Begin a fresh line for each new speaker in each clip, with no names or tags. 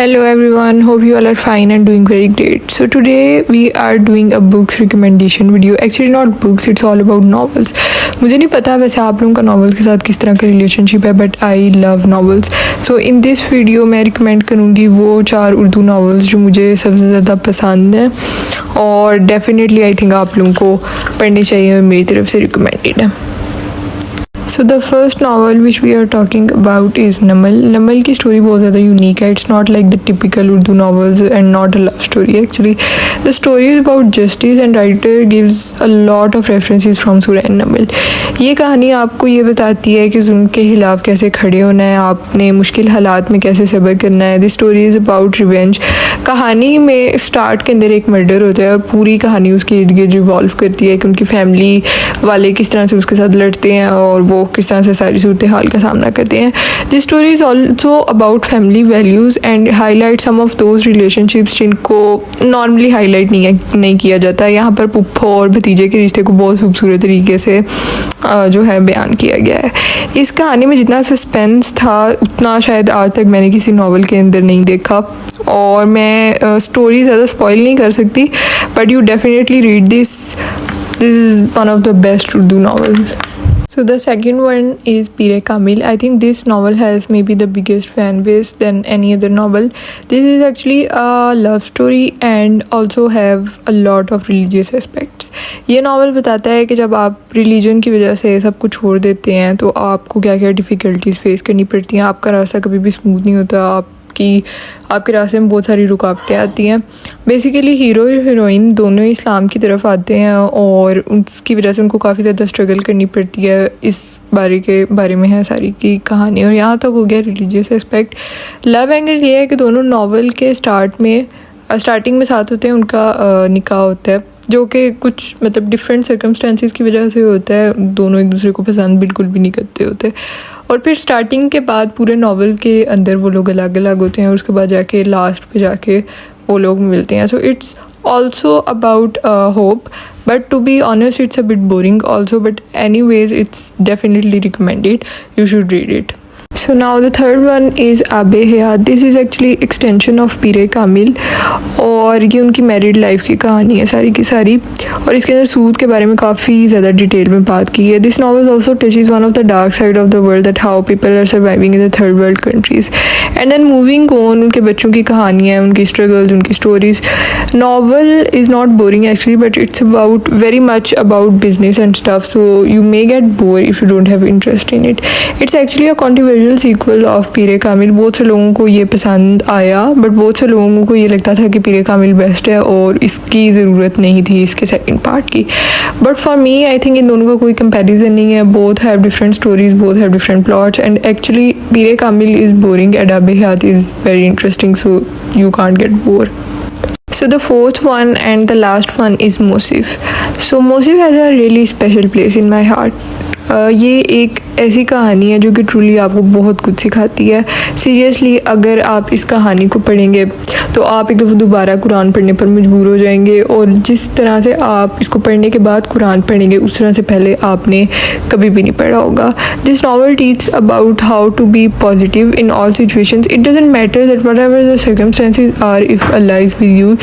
Hello everyone, hope you all are fine and doing very great. So today we are doing a books recommendation video. Actually not books, it's all about novels. मुझे नहीं पता वैसे आप लोगों का novels के साथ किस तरह का रिलेशनशिप है, but I love novels. So in this video मैं रिकमेंड करूँगी वो 4 उर्दू नॉवल्स जो मुझे सबसे ज़्यादा पसंद हैं और डेफिनेटली आई थिंक आप लोगों को पढ़नी चाहिए और मेरी तरफ से रिकमेंडेड है. So the first novel which we are talking about is Namal. Namal की स्टोरी बहुत ज़्यादा यूनिक है. It's not like the typical Urdu novels and not a love story. Actually the story is about justice and writer gives a lot of references from Surah Namal. ये कहानी आपको ये बताती है कि जुल्म के खिलाफ कैसे खड़े होना है, आपने मुश्किल हालात में कैसे सब्र करना है. This story is about revenge. कहानी में स्टार्ट के अंदर एक मर्डर होता है और पूरी कहानी उसके इर्द गिर्द रिवॉल्व करती है कि उनकी फैमिली वाले किस तरह से उसके साथ लड़ते हैं और वो किस तरह से सारी सूरत हाल का सामना करते हैं. This story is also about family values and highlight some of those relationships जिनको नॉर्मली हाईलाइट नहीं किया जाता. यहाँ पर पुप्पो और भतीजे के रिश्ते को बहुत खूबसूरत तरीके से जो है बयान किया गया है. इस कहानी में जितना सस्पेंस था उतना शायद आज तक मैंने किसी नावल के अंदर नहीं देखा और मैं स्टोरी ज़्यादा स्पॉइल नहीं कर सकती, but you definitely read this is one of the best Urdu novels. So the second one is Pir Kamil. I think this novel has maybe the biggest fan base than any other novel. This is actually a love story and also have a lot of religious aspects. ये novel बताता है कि जब आप religion की वजह से सब कुछ छोड़ देते हैं तो आपको क्या क्या डिफ़िकल्टीज़ फेस करनी पड़ती हैं. आपका रास्ता कभी भी स्मूथ नहीं होता, आपके रास्ते में बहुत सारी रुकावटें आती हैं. बेसिकली हीरो और हीरोइन दोनों ही इस्लाम की तरफ आते हैं और उसकी वजह से उनको काफ़ी ज़्यादा स्ट्रगल करनी पड़ती है. इस बारे में है सारी की कहानी. और यहाँ तक हो गया रिलीजियस एस्पेक्ट. लव एंगल ये है कि दोनों नावल के स्टार्टिंग में साथ होते हैं. उनका निकाह होता है जो कि कुछ मतलब डिफरेंट सर्कमस्टेंसेस की वजह से होता है. दोनों एक दूसरे को पसंद बिल्कुल भी नहीं करते होते और फिर स्टार्टिंग के बाद पूरे नावल के अंदर वो लोग अलग अलग होते हैं और उसके बाद जाके लास्ट पे जाके वो लोग मिलते हैं. So it's also about hope, but to be honest it's a bit boring also, but anyways it's definitely recommended. You should read it. So now the third one is Abe Hayat. This is actually extension of Pir Kamil और ये उनकी married life की कहानी है सारी की सारी और इसके अंदर सूद के बारे में काफ़ी ज़्यादा डिटेल में बात की है. This novel also touches one of the dark side of the world that how people are surviving in the third world countries and then moving on. उनके बच्चों की कहानियाँ, उनकी स्ट्रगल्स, उनकी stories. Novel is not boring actually, but it's about very much about business and stuff, so you may get bore if you don't have interest in it. It's actually a controversial sequel of पीर कामिल. बहुत से लोगों को ये पसंद आया but बहुत से लोगों को ये लगता था कि पीर कामिल बेस्ट है और इसकी ज़रूरत नहीं थी इसके सेकंड पार्ट की. But for me I think इन दोनों का कोई कंपैरिजन नहीं है. Both have different stories, both have different plots and actually Peer Kamil is boring and Aab-e Hayat is very interesting, so you can't get bore. So the fourth one and the last one is Mosif. So Mosif has a really special place in my heart. ये एक ऐसी कहानी है जो कि truly आपको बहुत कुछ सिखाती है. सीरियसली अगर आप इस कहानी को पढ़ेंगे तो आप एक दफ़ा दोबारा कुरान पढ़ने पर मजबूर हो जाएंगे और जिस तरह से आप इसको पढ़ने के बाद कुरान पढ़ेंगे उस तरह से पहले आपने कभी भी नहीं पढ़ा होगा. This novel teach about how to be positive in all situations. It doesn't matter that whatever the circumstances are, if Allah is with you,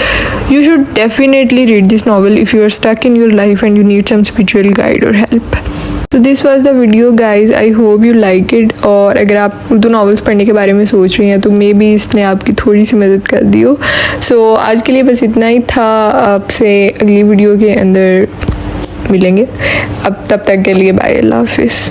you should definitely read this novel if you are stuck in your life and you need some spiritual guide or help. So this was the video guys. I hope you like it. और अगर आप Urdu novels पढ़ने के बारे में सोच रही हैं तो मे बी इसने आपकी थोड़ी सी मदद कर दी हो. सो आज के लिए बस इतना ही था. आपसे अगली वीडियो के अंदर मिलेंगे. अब तब तक के लिए बाय. अल्लाह हाफिज़.